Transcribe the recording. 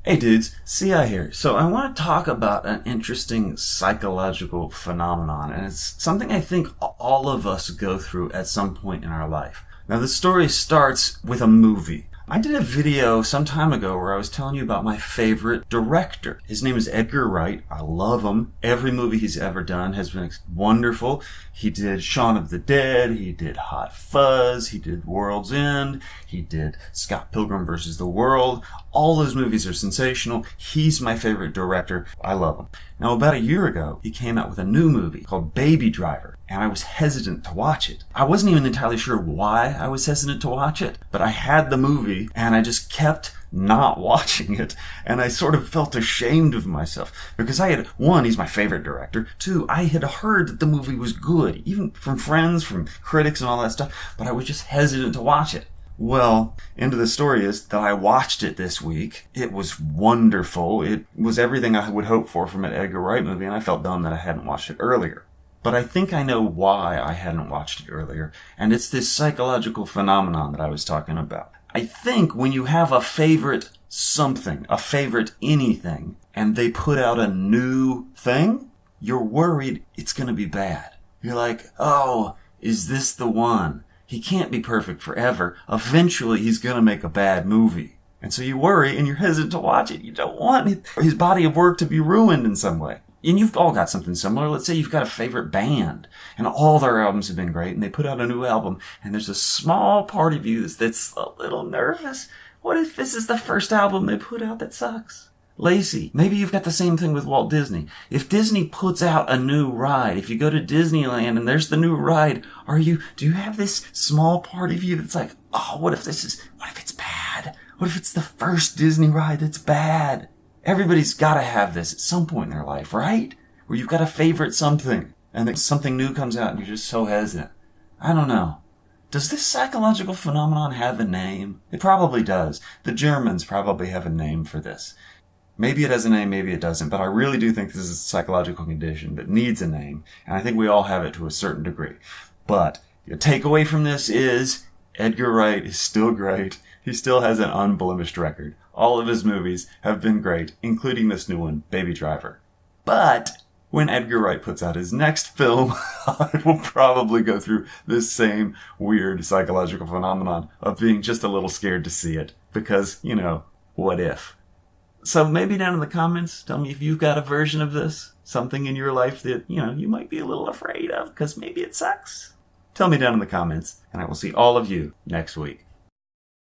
Hey dudes, CI here. So I want to talk about an interesting psychological phenomenon, and it's something I think all of us go through at some point in our life. Now the story starts with a movie. I did a video some time ago where I was telling you about my favorite director. His name is Edgar Wright. I love him. Every movie he's ever done has been wonderful. He did Shaun of the Dead. He did Hot Fuzz. He did World's End. He did Scott Pilgrim vs. the World. All those movies are sensational. He's my favorite director. I love him. Now, about a year ago, he came out with a new movie called Baby Driver, and I was hesitant to watch it. I wasn't even entirely sure why I was hesitant to watch it, but I had the movie, and I just kept not watching it, and I sort of felt ashamed of myself, because one, he's my favorite director, two, I had heard that the movie was good, even from friends, from critics and all that stuff, but I was just hesitant to watch it. Well, end of the story is that I watched it this week. It was wonderful. It was everything I would hope for from an Edgar Wright movie, and I felt dumb that I hadn't watched it earlier. But I think I know why I hadn't watched it earlier, and it's this psychological phenomenon that I was talking about. I think when you have a favorite something, a favorite anything, and they put out a new thing, you're worried it's going to be bad. You're like, oh, is this the one? He can't be perfect forever. Eventually, he's going to make a bad movie. And so you worry and you're hesitant to watch it. You don't want his body of work to be ruined in some way. And you've all got something similar. Let's say you've got a favorite band and all their albums have been great and they put out a new album and there's a small part of you that's a little nervous. What if this is the first album they put out that sucks? Lacey, maybe you've got the same thing with Walt Disney. If Disney puts out a new ride, if you go to Disneyland and there's the new ride, do you have this small part of you that's like, oh, what if it's bad? What if it's the first Disney ride that's bad? Everybody's gotta have this at some point in their life, right? Where you've got a favorite something, and then something new comes out and you're just so hesitant. I don't know. Does this psychological phenomenon have a name? It probably does. The Germans probably have a name for this. Maybe it has a name, maybe it doesn't, but I really do think this is a psychological condition that needs a name, and I think we all have it to a certain degree. But the takeaway from this is Edgar Wright is still great. He still has an unblemished record. All of his movies have been great, including this new one, Baby Driver. But when Edgar Wright puts out his next film, I will probably go through this same weird psychological phenomenon of being just a little scared to see it, because, what if? So maybe down in the comments, tell me if you've got a version of this, something in your life that, you might be a little afraid of because maybe it sucks. Tell me down in the comments, and I will see all of you next week.